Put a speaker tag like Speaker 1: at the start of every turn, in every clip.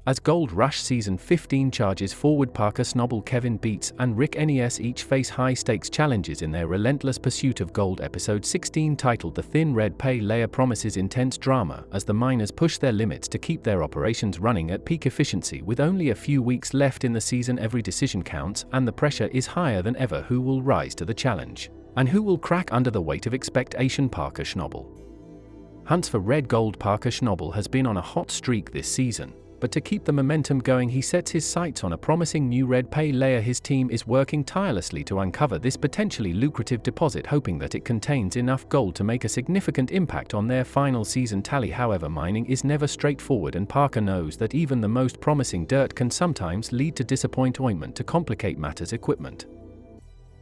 Speaker 1: As Gold Rush Season 15 charges forward, Parker Schnabel, Kevin Beets, and Rick Nes each face high-stakes challenges in their relentless pursuit of gold. Episode 16, titled The Thin Red Pay Layer, promises intense drama as the miners push their limits to keep their operations running at peak efficiency. With only a few weeks left in the season, every decision counts, and the pressure is higher than ever. Who will rise to the challenge? And who will crack under the weight of expectation? Parker Schnabel hunts for red gold. Parker Schnabel has been on a hot streak this season, but to keep the momentum going, he sets his sights on a promising new red pay layer. His team is working tirelessly to uncover this potentially lucrative deposit, hoping that it contains enough gold to make a significant impact on their final season tally. However, mining is never straightforward, and Parker knows that even the most promising dirt can sometimes lead to disappointment. To complicate matters, equipment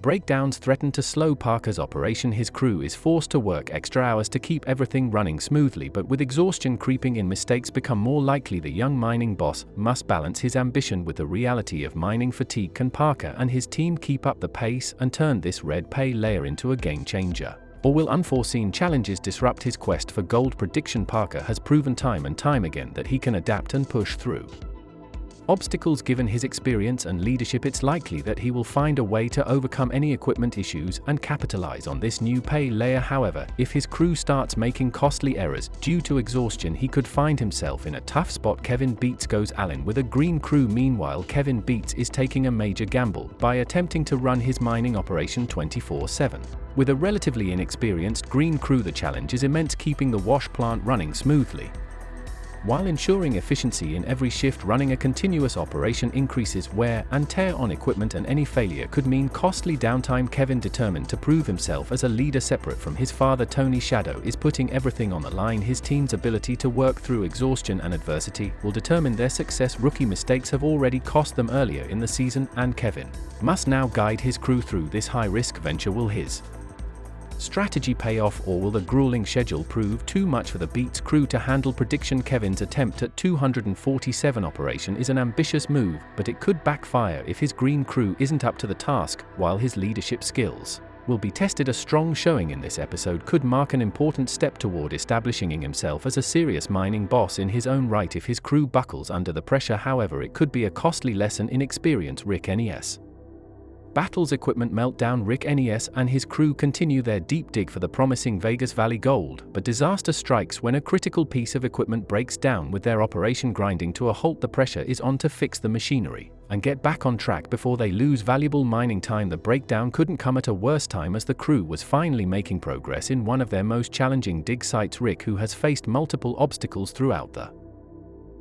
Speaker 1: breakdowns threaten to slow Parker's operation. His crew is forced to work extra hours to keep everything running smoothly, but with exhaustion creeping in, mistakes become more likely. The young mining boss must balance his ambition with the reality of mining fatigue. Can Parker and his team keep up the pace and turn this red pay layer into a game changer? Or will unforeseen challenges disrupt his quest for gold? Prediction: Parker has proven time and time again that he can adapt and push through obstacles. Given his experience and leadership, it's likely that he will find a way to overcome any equipment issues and capitalize on this new pay layer. However, if his crew starts making costly errors due to exhaustion, he could find himself in a tough spot. Kevin Beets goes Allen with a green crew. Meanwhile, Kevin Beets is taking a major gamble by attempting to run his mining operation 24/7. With a relatively inexperienced green crew, the challenge is immense, keeping the wash plant running smoothly while ensuring efficiency in every shift. Running a continuous operation increases wear and tear on equipment, and any failure could mean costly downtime. Kevin, determined to prove himself as a leader separate from his father, Tony Shadow, is putting everything on the line. His team's ability to work through exhaustion and adversity will determine their success. Rookie mistakes have already cost them earlier in the season, and Kevin must now guide his crew through this high-risk venture. Will his strategy pay off, or will the grueling schedule prove too much for the Beets crew to handle? Prediction: Kevin's attempt at 247 operation is an ambitious move, but it could backfire if his green crew isn't up to the task, while his leadership skills will be tested. A strong showing in this episode could mark an important step toward establishing himself as a serious mining boss in his own right if his crew buckles under the pressure. However, it could be a costly lesson in experience. Rick Nes battles equipment meltdown. Rick Nes and his crew continue their deep dig for the promising Vegas Valley gold, but disaster strikes when a critical piece of equipment breaks down. With their operation grinding to a halt, the pressure is on to fix the machinery and get back on track before they lose valuable mining time. The breakdown couldn't come at a worse time, as the crew was finally making progress in one of their most challenging dig sites. Rick, who has faced multiple obstacles throughout the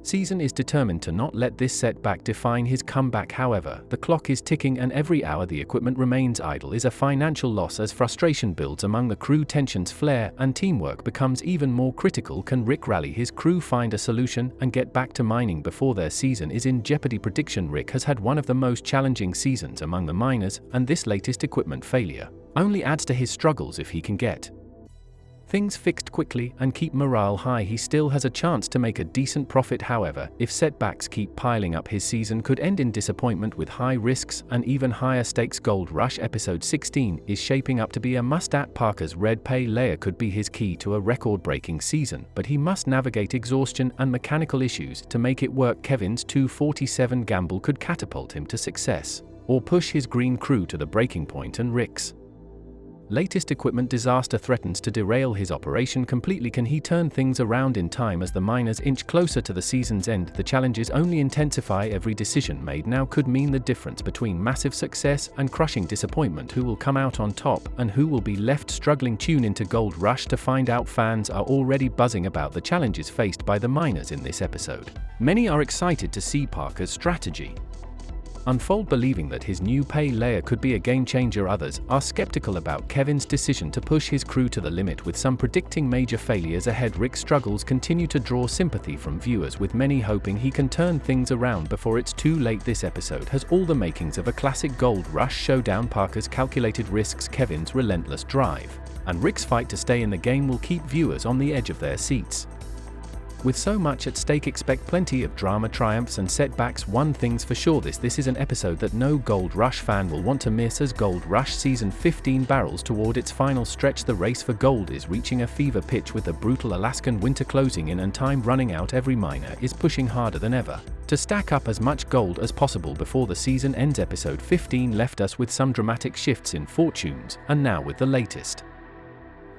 Speaker 1: season, is determined to not let this setback define his comeback. However, the clock is ticking, and every hour the equipment remains idle is a financial loss. As frustration builds among the crew, tensions flare, and teamwork becomes even more critical. Can Rick rally his crew, find a solution, and get back to mining before their season is in jeopardy? Prediction: Rick has had one of the most challenging seasons among the miners, and this latest equipment failure only adds to his struggles. If he can get things fixed quickly and keep morale high, he still has a chance to make a decent profit. However, if setbacks keep piling up, his season could end in disappointment with high risks and even higher stakes. Gold Rush Episode 16 is shaping up to be a must-at. Parker's red pay layer could be his key to a record-breaking season, but he must navigate exhaustion and mechanical issues to make it work. Kevin's 247 gamble could catapult him to success, or push his green crew to the breaking point, and Rick's latest equipment disaster threatens to derail his operation completely. Can he turn things around in time? As the miners inch closer to the season's end, the challenges only intensify. Every decision made now could mean the difference between massive success and crushing disappointment. Who will come out on top, and who will be left struggling? Tune into Gold Rush to find out. Fans are already buzzing about the challenges faced by the miners in this episode. Many are excited to see Parker's strategy unfold, believing that his new pay layer could be a game changer. Others are skeptical about Kevin's decision to push his crew to the limit, with some predicting major failures ahead. Rick's struggles continue to draw sympathy from viewers, with many hoping he can turn things around before it's too late. This episode has all the makings of a classic Gold Rush showdown. Parker's calculated risks, Kevin's relentless drive, and Rick's fight to stay in the game will keep viewers on the edge of their seats. With so much at stake, expect plenty of drama, triumphs and setbacks. One thing's for sure, this is an episode that no Gold Rush fan will want to miss, as Gold Rush Season 15 barrels toward its final stretch. The race for gold is reaching a fever pitch with the brutal Alaskan winter closing in and time running out. Every miner is pushing harder than ever to stack up as much gold as possible before the season ends. Episode 15 left us with some dramatic shifts in fortunes, and now with the latest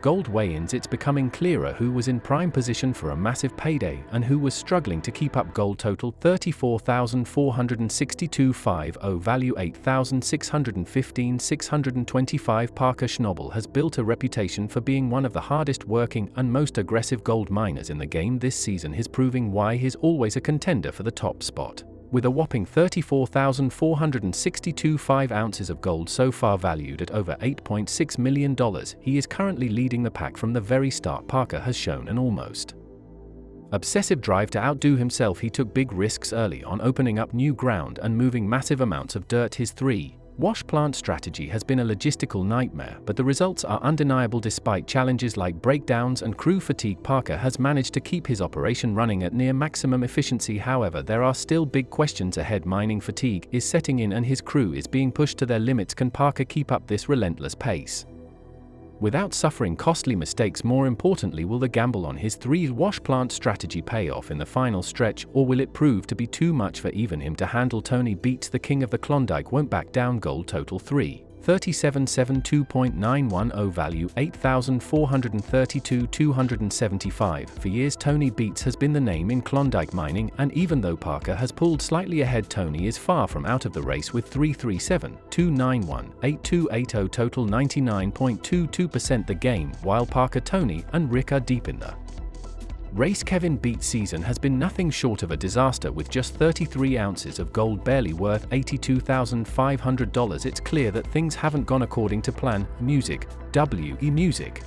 Speaker 1: gold weigh-ins, it's becoming clearer who was in prime position for a massive payday and who was struggling to keep up. Gold total $34,462.50, value $8,615,625. Parker Schnabel has built a reputation for being one of the hardest working and most aggressive gold miners in the game. This season he's proving why he's always a contender for the top spot. With a whopping 34,462.5 ounces of gold so far, valued at over $8.6 million, he is currently leading the pack from the very start. Parker has shown an almost obsessive drive to outdo himself. He took big risks early on, opening up new ground and moving massive amounts of dirt. His wash plant strategy has been a logistical nightmare, but the results are undeniable despite challenges like breakdowns and crew fatigue. Parker has managed to keep his operation running at near maximum efficiency. However, there are still big questions ahead. Mining fatigue is setting in and his crew is being pushed to their limits. Can Parker keep up this relentless pace without suffering costly mistakes? More importantly, will the gamble on his wash plant strategy pay off in the final stretch, or will it prove to be too much for even him to handle? Tony Beats, the king of the Klondike, won't back down. Gold total $37,772.910, value $8,432.275. For years, Tony Beats has been the name in Klondike mining, and even though Parker has pulled slightly ahead, Tony is far from out of the race with $337,291.8280, total 99.22% the game. While Parker, Tony, and Rick are deep in the race, Kevin Beats' season has been nothing short of a disaster, with just 33 ounces of gold barely worth $82,500. It's clear that things haven't gone according to plan. Music, WE Music.